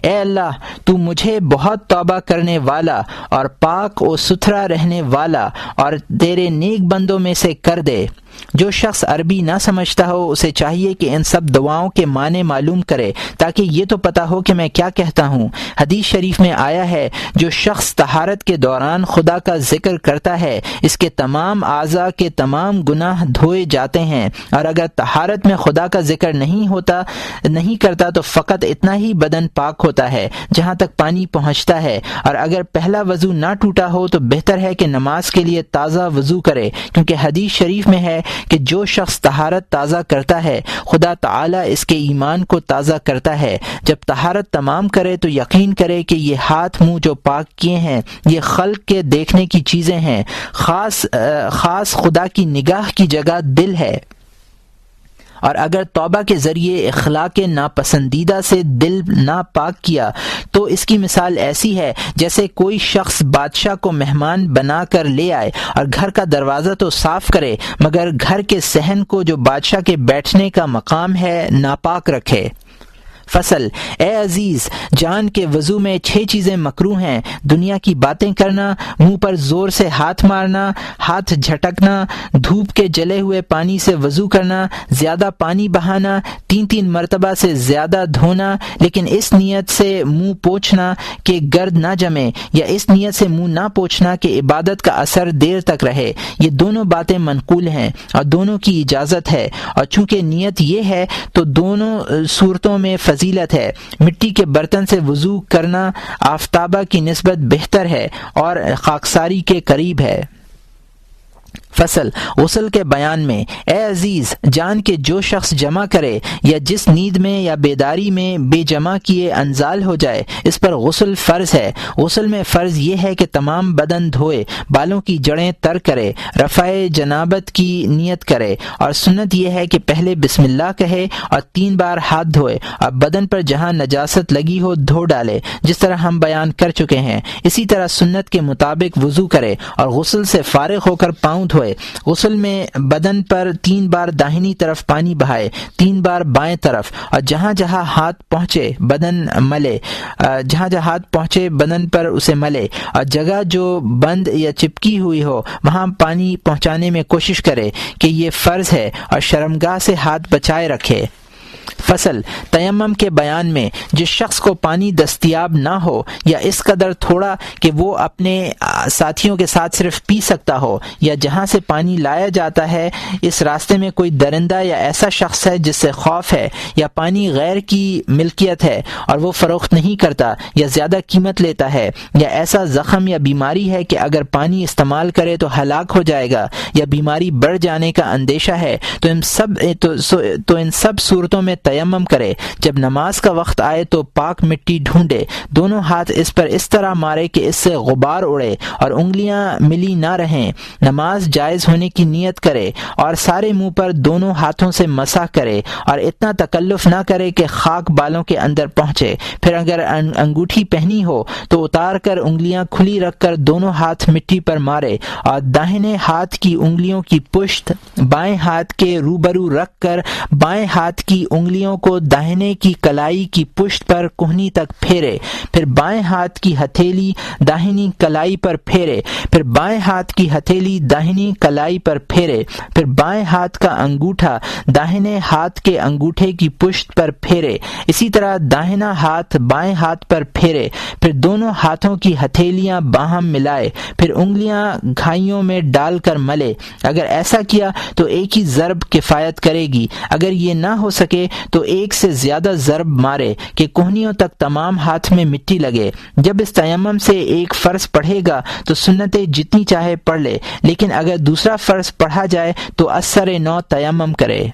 اے اللہ تو مجھے بہت توبہ کرنے والا اور پاک و ستھرا رہنے والا اور تیرے نیک بندوں میں سے کر دے۔ جو شخص عربی نہ سمجھتا ہو اسے چاہیے کہ ان سب دعاؤں کے معنی معلوم کرے تاکہ یہ تو پتہ ہو کہ میں کیا کہتا ہوں۔ حدیث شریف میں آیا ہے جو شخص طہارت کے دوران خدا کا ذکر کرتا ہے اس کے تمام اعضاء کے تمام گناہ دھوئے جاتے ہیں، اور اگر طہارت میں خدا کا ذکر نہیں کرتا تو فقط اتنا ہی بدن پاک ہوتا ہے جہاں تک پانی پہنچتا ہے، اور اگر پہلا وضو نہ ٹوٹا ہو تو بہتر ہے کہ نماز کے لیے تازہ وضو کرے، کیونکہ حدیث شریف میں ہے کہ جو شخص طہارت تازہ کرتا ہے خدا تعالی اس کے ایمان کو تازہ کرتا ہے۔ جب طہارت تمام کرے تو یقین کرے کہ یہ ہاتھ منہ جو پاک کیے ہیں یہ خلق کے دیکھنے کی چیزیں ہیں، خاص خدا کی نگاہ کی جگہ دل ہے، اور اگر توبہ کے ذریعے اخلاق ناپسندیدہ سے دل ناپاک کیا تو اس کی مثال ایسی ہے جیسے کوئی شخص بادشاہ کو مہمان بنا کر لے آئے اور گھر کا دروازہ تو صاف کرے مگر گھر کے صحن کو جو بادشاہ کے بیٹھنے کا مقام ہے ناپاک رکھے۔ فصل: اے عزیز جان کے وضو میں 6 چیزیں مکروہ ہیں: دنیا کی باتیں کرنا، منہ پر زور سے ہاتھ مارنا، ہاتھ جھٹکنا، دھوپ کے جلے ہوئے پانی سے وضو کرنا، زیادہ پانی بہانا، 3 مرتبہ سے زیادہ دھونا لیکن اس نیت سے منہ پوچھنا کہ گرد نہ جمے، یا اس نیت سے منہ نہ پوچھنا کہ عبادت کا اثر دیر تک رہے۔ یہ دونوں باتیں منقول ہیں اور دونوں کی اجازت ہے، اور چونکہ نیت یہ ہے تو دونوں صورتوں میں فضیلت ہے۔ مٹی کے برتن سے وضو کرنا آفتابہ کی نسبت بہتر ہے اور خاکساری کے قریب ہے۔ فصل: غسل کے بیان میں: اے عزیز جان کے جو شخص جمع کرے یا جس نیند میں یا بیداری میں بے جمع کیے انزال ہو جائے اس پر غسل فرض ہے۔ غسل میں فرض یہ ہے کہ تمام بدن دھوئے، بالوں کی جڑیں تر کرے، رفع جنابت کی نیت کرے، اور سنت یہ ہے کہ پہلے بسم اللہ کہے اور 3 بار ہاتھ دھوئے اور بدن پر جہاں نجاست لگی ہو دھو ڈالے، جس طرح ہم بیان کر چکے ہیں۔ اسی طرح سنت کے مطابق وضو کرے اور غسل سے فارغ ہو کر پاؤں دھوئے۔ غسل میں بدن پر 3 بار داہنی طرف پانی بہائے، 3 بار بائیں طرف، اور جہاں جہاں ہاتھ پہنچے بدن پر اسے ملے، اور جگہ جو بند یا چپکی ہوئی ہو وہاں پانی پہنچانے میں کوشش کرے کہ یہ فرض ہے، اور شرمگاہ سے ہاتھ بچائے رکھے۔ فصل: تیمم کے بیان میں: جس شخص کو پانی دستیاب نہ ہو یا اس قدر تھوڑا کہ وہ اپنے ساتھیوں کے ساتھ صرف پی سکتا ہو، یا جہاں سے پانی لایا جاتا ہے اس راستے میں کوئی درندہ یا ایسا شخص ہے جس سے خوف ہے، یا پانی غیر کی ملکیت ہے اور وہ فروخت نہیں کرتا یا زیادہ قیمت لیتا ہے، یا ایسا زخم یا بیماری ہے کہ اگر پانی استعمال کرے تو ہلاک ہو جائے گا یا بیماری بڑھ جانے کا اندیشہ ہے، تو ان سب صورتوں میں تیمم کرے۔ جب نماز کا وقت آئے تو پاک مٹی ڈھونڈے، دونوں ہاتھ اس پر اس طرح مارے کہ اس سے غبار اڑے اور انگلیاں ملی نہ رہیں، نماز جائز ہونے کی نیت کرے اور سارے منہ پر دونوں ہاتھوں سے مسح کرے اور اتنا تکلف نہ کرے کہ خاک بالوں کے اندر پہنچے۔ پھر اگر انگوٹھی پہنی ہو تو اتار کر انگلیاں کھلی رکھ کر دونوں ہاتھ مٹی پر مارے اور داہنے ہاتھ کی انگلیوں کی پشت بائیں ہاتھ کے روبرو رکھ کر بائیں ہاتھ کی انگلیوں کو داہنے کی کلائی کی پشت پر کہنی تک پھیرے، پھر بائیں ہاتھ کی ہتھیلی داہنی کلائی پر پھیرے، پھر بائیں ہاتھ کی ہتھیلی داہنی کلائی پر پھیرے، پھر بائیں ہاتھ کا انگوٹھا داہنے ہاتھ کے انگوٹھے کی پشت پر پھیرے، اسی طرح داہنا ہاتھ بائیں ہاتھ پر پھیرے، پھر دونوں ہاتھوں کی ہتھیلیاں باہم ملائے، پھر انگلیاں گھائیوں میں ڈال کر ملے۔ اگر ایسا کیا تو ایک ہی ضرب کفایت کرے گی، اگر یہ نہ ہو سکے تو ایک سے زیادہ ضرب مارے کہ کوہنیوں تک تمام ہاتھ میں مٹی لگے۔ جب اس تیمم سے ایک فرض پڑھے گا تو سنتیں جتنی چاہے پڑھ لے، لیکن اگر دوسرا فرض پڑھا جائے تو اثر نو تیمم کرے۔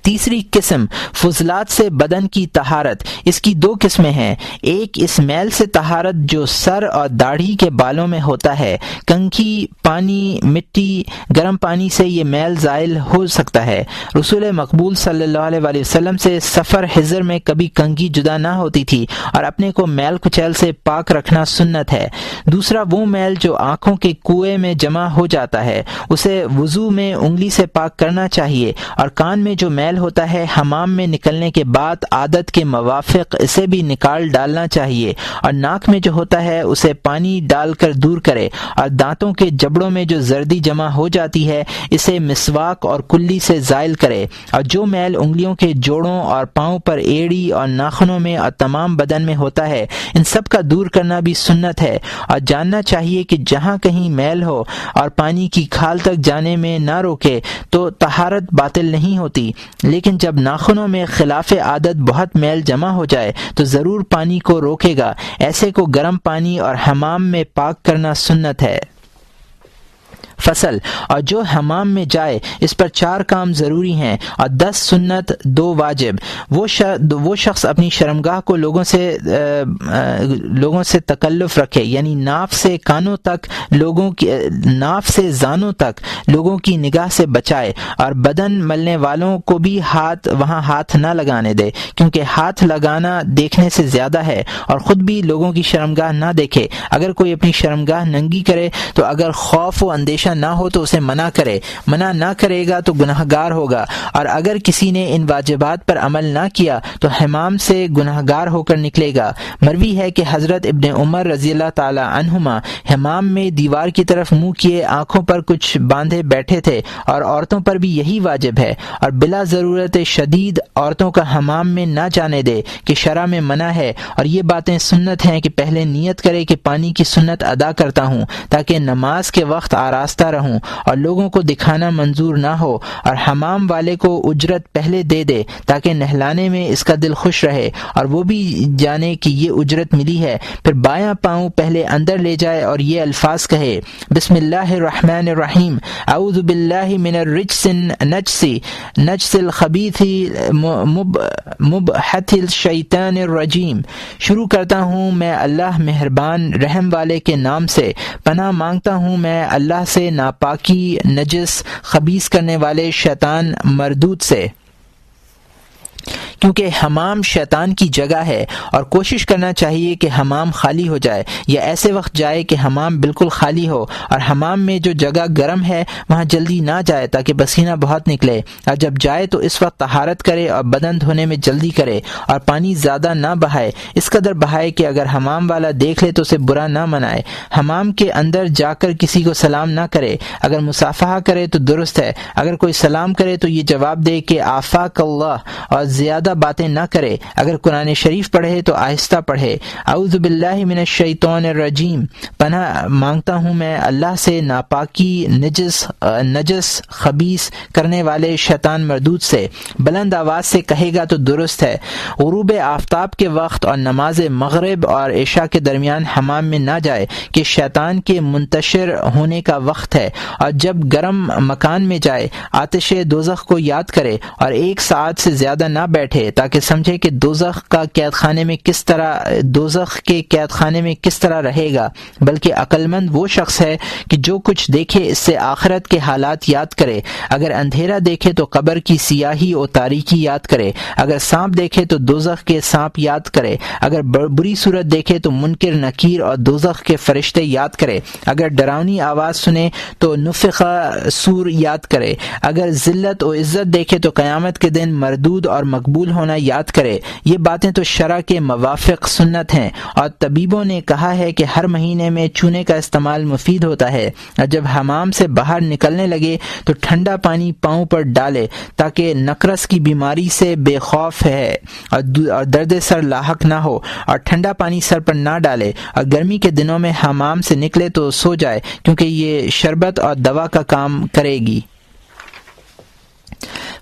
تیسری قسم فضلات سے بدن کی طہارت۔ اس کی 2 قسمیں ہیں۔ ایک اس میل سے طہارت جو سر اور داڑھی کے بالوں میں ہوتا ہے، کنگھی، پانی، مٹی، گرم پانی سے یہ میل زائل ہو سکتا ہے۔ رسول مقبول صلی اللہ علیہ وآلہ وسلم سے سفر حضر میں کبھی کنگھی جدا نہ ہوتی تھی اور اپنے کو میل کچیل سے پاک رکھنا سنت ہے۔ دوسرا وہ میل جو آنکھوں کے کوے میں جمع ہو جاتا ہے، اسے وضو میں انگلی سے پاک کرنا چاہیے، اور کان میں جو میل ہوتا ہے حمام میں نکلنے کے بعد عادت کے موافق اسے بھی نکال ڈالنا چاہیے، اور ناک میں جو ہوتا ہے اسے پانی ڈال کر دور کرے، اور دانتوں کے جبڑوں میں جو زردی جمع ہو جاتی ہے اسے مسواک اور کلی سے زائل کرے، اور جو میل انگلیوں کے جوڑوں اور پاؤں پر ایڑی اور ناخنوں میں اور تمام بدن میں ہوتا ہے ان سب کا دور کرنا بھی سنت ہے۔ اور جاننا چاہیے کہ جہاں کہیں میل ہو اور پانی کی کھال تک جانے میں نہ روکے تو طہارت باطل نہیں ہوتی، لیکن جب ناخنوں میں خلاف عادت بہت میل جمع ہو جائے تو ضرور پانی کو روکے گا۔ ایسے کو گرم پانی اور حمام میں پاک کرنا سنت ہے۔ فصل: اور جو حمام میں جائے اس پر 4 کام ضروری ہیں اور 10 سنت 2 واجب۔ وہ شخص اپنی شرمگاہ کو لوگوں سے تکلف رکھے، یعنی ناف سے کانوں تک ناف سے زانوں تک لوگوں کی نگاہ سے بچائے، اور بدن ملنے والوں کو بھی وہاں ہاتھ نہ لگانے دے، کیونکہ ہاتھ لگانا دیکھنے سے زیادہ ہے، اور خود بھی لوگوں کی شرمگاہ نہ دیکھے۔ اگر کوئی اپنی شرمگاہ ننگی کرے تو اگر خوف و اندیشہ ایسا نہ ہو تو اسے منع کرے، منع نہ کرے گا تو گناہگار ہوگا، اور اگر کسی نے ان واجبات پر عمل نہ کیا تو حمام سے گناہگار ہو کر نکلے گا۔ مروی ہے کہ حضرت ابن عمر رضی اللہ تعالی عنہما حمام میں دیوار کی طرف منہ کیے آنکھوں پر کچھ باندھے بیٹھے تھے، اور عورتوں پر بھی یہی واجب ہے، اور بلا ضرورت شدید عورتوں کا حمام میں نہ جانے دے کہ شرع میں منع ہے، اور یہ باتیں سنت ہیں کہ پہلے نیت کرے کہ پانی کی سنت ادا کرتا ہوں تاکہ نماز کے وقت آراستہ رہوں اور لوگوں کو دکھانا منظور نہ ہو، اور حمام والے کو اجرت پہلے دے دے تاکہ نہلانے میں اس کا دل خوش رہے اور وہ بھی جانے کہ یہ اجرت ملی ہے۔ پھر بایاں پاؤں پہلے اندر لے جائے اور یہ الفاظ کہے، بسم اللہ الرحمن الرحیم، اعوذ باللہ من الرجس نجس الخبیث مبحث الشیطان الرجیم۔ شروع کرتا ہوں میں اللہ مہربان رحم والے کے نام سے، پناہ مانگتا ہوں میں اللہ سے ناپاکی نجس خبیث کرنے والے شیطان مردود سے، کیونکہ حمام شیطان کی جگہ ہے، اور کوشش کرنا چاہیے کہ حمام خالی ہو جائے یا ایسے وقت جائے کہ حمام بالکل خالی ہو، اور حمام میں جو جگہ گرم ہے وہاں جلدی نہ جائے تاکہ پسینہ بہت نکلے، اور جب جائے تو اس وقت طہارت کرے اور بدن دھونے میں جلدی کرے، اور پانی زیادہ نہ بہائے، اس قدر بہائے کہ اگر حمام والا دیکھ لے تو اسے برا نہ منائے۔ حمام کے اندر جا کر کسی کو سلام نہ کرے، اگر مصافحہ کرے تو درست ہے، اگر کوئی سلام کرے تو یہ جواب دے کہ آفاک اللہ، اور زیادہ باتیں نہ کرے، اگر قرآن شریف پڑھے تو آہستہ پڑھے۔ اعوذ باللہ من الشیطان الرجیم، پناہ مانگتا ہوں میں اللہ سے ناپاکی نجس خبیث کرنے والے شیطان مردود سے۔ بلند آواز سے کہے گا تو درست ہے۔ غروب آفتاب کے وقت اور نماز مغرب اور عشاء کے درمیان حمام میں نہ جائے کہ شیطان کے منتشر ہونے کا وقت ہے، اور جب گرم مکان میں جائے آتش دوزخ کو یاد کرے اور 1 ساعت سے زیادہ نہ بیٹھے تاکہ سمجھے کہ دوزخ کے قید خانے میں کس طرح رہے گا، بلکہ عقل مند وہ شخص ہے کہ جو کچھ دیکھے اس سے آخرت کے حالات یاد کرے، اگر اندھیرا دیکھے تو قبر کی سیاہی اور تاریکی یاد کرے، اگر سانپ دیکھے تو دوزخ کے سانپ یاد کرے، اگر بری صورت دیکھے تو منکر نکیر اور دوزخ کے فرشتے یاد کرے، اگر ڈراؤنی آواز سنے تو نفخہ سور یاد کرے، اگر ذلت و عزت دیکھے تو قیامت کے دن مردود اور مقبول ہونا یاد کرے۔ یہ باتیں تو شرع کے موافق سنت ہیں، اور طبیبوں نے کہا ہے کہ ہر مہینے میں چونے کا استعمال مفید ہوتا ہے، اور جب حمام سے باہر نکلنے لگے تو ٹھنڈا پانی پاؤں پر ڈالے تاکہ نقرس کی بیماری سے بے خوف ہے اور درد سر لاحق نہ ہو، اور ٹھنڈا پانی سر پر نہ ڈالے، اور گرمی کے دنوں میں حمام سے نکلے تو سو جائے کیونکہ یہ شربت اور دوا کا کام کرے گی۔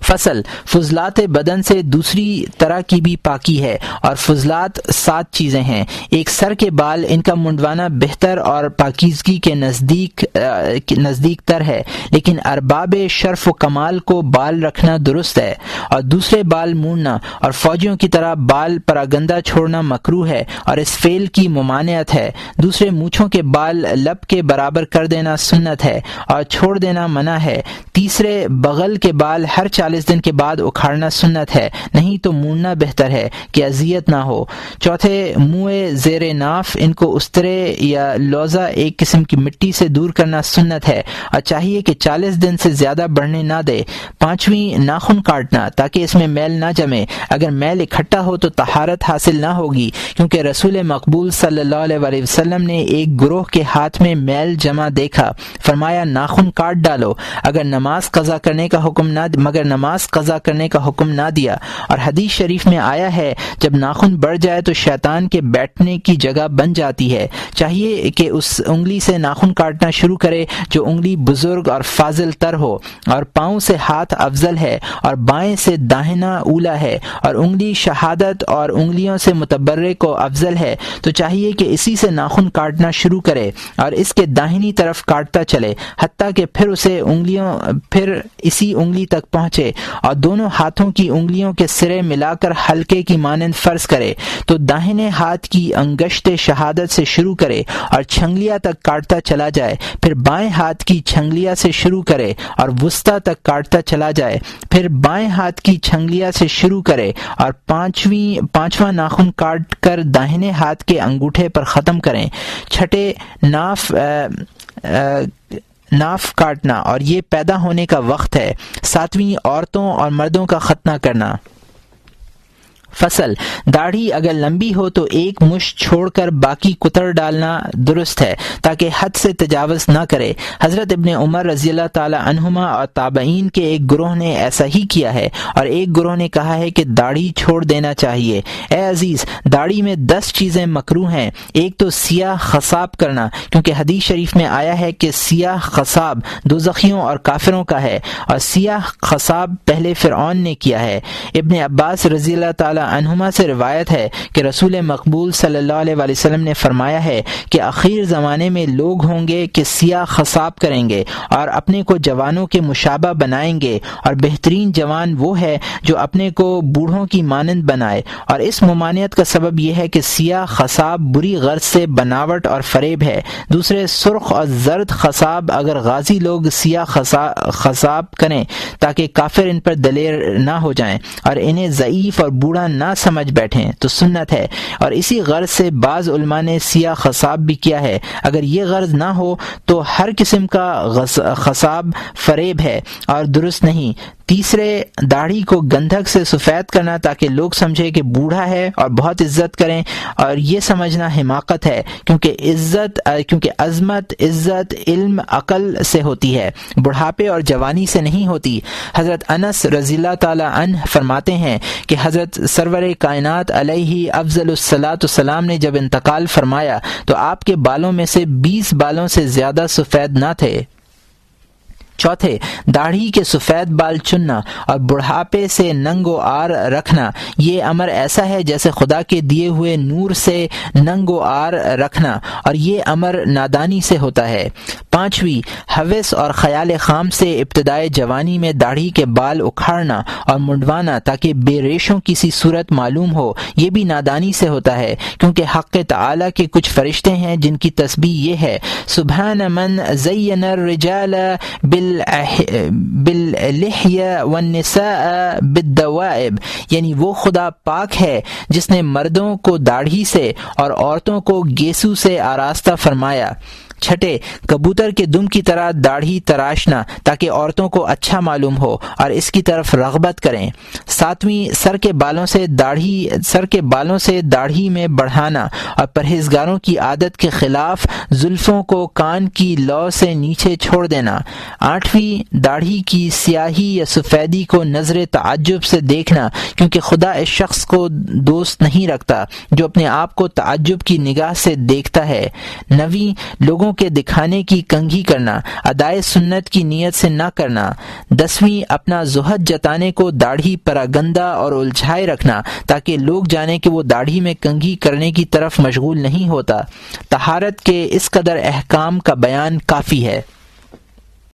فصل، فضلات بدن سے دوسری طرح کی بھی پاکی ہے، اور فضلات 7 چیزیں ہیں۔ ایک، سر کے بال، ان کا منڈوانا بہتر اور پاکیزگی کے نزدیک تر ہے، لیکن ارباب شرف و کمال کو بال رکھنا درست ہے، اور دوسرے بال مونڈنا اور فوجیوں کی طرح بال پراگندہ چھوڑنا مکروہ ہے اور اس فعل کی ممانعت ہے۔ دوسرے، مونچھوں کے بال لب کے برابر کر دینا سنت ہے اور چھوڑ دینا منع ہے۔ تیسرے، بغل کے بال ہر 40 دن کے بعد اکھاڑنا سنت ہے، نہیں تو مونڈنا بہتر ہے کہ اذیت نہ ہو۔ چوتھے، منہ زیر ناف، ان کو استرے یا لوزہ ایک قسم کی مٹی سے دور کرنا سنت ہے اور چاہیے کہ 40 دن سے زیادہ بڑھنے نہ دے۔ پانچویں، ناخن کاٹنا تاکہ اس میں میل نہ جمے، اگر میل اکٹھا ہو تو طہارت حاصل نہ ہوگی، کیونکہ رسول مقبول صلی اللہ علیہ وسلم نے ایک گروہ کے ہاتھ میں میل جمع دیکھا، فرمایا ناخن کاٹ ڈالو، نماز قضا کرنے کا حکم نہ دیا۔ اور حدیث شریف میں آیا ہے جب ناخن بڑھ جائے تو شیطان کے بیٹھنے کی جگہ بن جاتی ہے، چاہیے کہ اس انگلی سے ناخن کاٹنا شروع کرے جو انگلی بزرگ اور فاضل تر ہو، اور پاؤں سے ہاتھ افضل ہے اور بائیں سے داہنا اولا ہے، اور انگلی شہادت اور انگلیوں سے متبرک و افضل ہے، تو چاہیے کہ اسی سے ناخن کاٹنا شروع کرے اور اس کے داہنی طرف کاٹتا چلے حتیٰ کہ پھر اسی انگلی تک پہنچے، اور دونوں ہاتھوں کی انگلیوں کے سرے ملا کر حلقے کی مانند فرض کرے، تو داہنے ہاتھ کی انگشت شہادت سے شروع کرے اور چھنگلیا تک کاٹتا چلا جائے، پھر بائیں ہاتھ کی چھنگلیا سے شروع کرے اور وسطی تک کاٹتا چلا جائے، پھر بائیں ہاتھ کی چھنگلیا سے شروع کرے اور پانچواں ناخن کاٹ کر داہنے ہاتھ کے انگوٹھے پر ختم کریں۔ چھٹے، ناف کاٹنا اور یہ پیدا ہونے کا وقت ہے۔ 7ویں عورتوں اور مردوں کا ختنہ کرنا۔ فصل، داڑھی اگر لمبی ہو تو ایک مشت چھوڑ کر باقی کتر ڈالنا درست ہے تاکہ حد سے تجاوز نہ کرے۔ حضرت ابن عمر رضی اللہ تعالی عنہما اور تابعین کے ایک گروہ نے ایسا ہی کیا ہے، اور ایک گروہ نے کہا ہے کہ داڑھی چھوڑ دینا چاہیے۔ اے عزیز، داڑھی میں 10 چیزیں مکروہ ہیں۔ ایک تو سیاہ خصاب کرنا، کیونکہ حدیث شریف میں آیا ہے کہ سیاہ خصاب دوزخیوں اور کافروں کا ہے، اور سیاہ خصاب پہلے فرعون نے کیا ہے۔ ابن عباس رضی اللہ تعالی عنہما سے روایت ہے کہ رسول مقبول صلی اللہ علیہ وآلہ وسلم نے فرمایا ہے کہ آخر زمانے میں لوگ ہوں گے کہ سیاہ خصاب کریں گے اور اپنے کو جوانوں کے مشابہ بنائیں گے، اور بہترین جوان وہ ہے جو اپنے کو بوڑھوں کی مانند بنائے، اور اس ممانعت کا سبب یہ ہے کہ سیاہ خصاب بری غرض سے بناوٹ اور فریب ہے۔ دوسرے، سرخ اور زرد خصاب اگر غازی لوگ سیاہ خصاب کریں تاکہ کافر ان پر دلیر نہ ہو جائیں اور انہیں ضعیف اور بوڑھا نہ سمجھ بیٹھیں تو سنت ہے، اور اسی غرض سے بعض علماء نے سیاہ خصاب بھی کیا ہے۔ اگر یہ غرض نہ ہو تو ہر قسم کا خصاب فریب ہے اور درست نہیں۔ تیسرے، داڑھی کو گندھک سے سفید کرنا تاکہ لوگ سمجھے کہ بوڑھا ہے اور بہت عزت کریں، اور یہ سمجھنا حماقت ہے، کیونکہ عظمت، عزت، علم، عقل سے ہوتی ہے، بڑھاپے اور جوانی سے نہیں ہوتی۔ حضرت انس رضی اللہ تعالی عنہ فرماتے ہیں کہ حضرت سرور کائنات علیہ افضل الصلاۃ والسلام نے جب انتقال فرمایا تو آپ کے بالوں میں سے 20 بالوں سے زیادہ سفید نہ تھے۔ چوتھے، داڑھی کے سفید بال چننا اور بڑھاپے سے ننگ و عار رکھنا، یہ امر ایسا ہے جیسے خدا کے دیے ہوئے نور سے ننگ و عار رکھنا، اور یہ امر نادانی سے ہوتا ہے۔ پانچویں، ہوس اور خیال خام سے ابتدائے جوانی میں داڑھی کے بال اکھاڑنا اور منڈوانا تاکہ بے ریشوں کسی صورت معلوم ہو، یہ بھی نادانی سے ہوتا ہے، کیونکہ حق تعالی کے کچھ فرشتے ہیں جن کی تسبیح یہ ہے: سبحان من زین الرجال باللحیہ والنساء بالدوائب، یعنی وہ خدا پاک ہے جس نے مردوں کو داڑھی سے اور عورتوں کو گیسو سے آراستہ فرمایا۔ چھٹے، کبوتر کے دم کی طرح داڑھی تراشنا تاکہ عورتوں کو اچھا معلوم ہو اور اس کی طرف رغبت کریں۔ ساتویں، سر کے بالوں سے داڑھی میں بڑھانا اور پرہیزگاروں کی عادت کے خلاف زلفوں کو کان کی لو سے نیچے چھوڑ دینا۔ آٹھویں، داڑھی کی سیاہی یا سفیدی کو نظر تعجب سے دیکھنا، کیونکہ خدا اس شخص کو دوست نہیں رکھتا جو اپنے آپ کو تعجب کی نگاہ سے دیکھتا ہے۔ نویں، لوگوں کے دکھانے کی کنگھی کرنا، ادائے سنت کی نیت سے نہ کرنا۔ 10ویں، اپنا زہد جتانے کو داڑھی پراگندہ اور الجھائے رکھنا تاکہ لوگ جانیں کہ وہ داڑھی میں کنگھی کرنے کی طرف مشغول نہیں ہوتا۔ طہارت کے اس قدر احکام کا بیان کافی ہے۔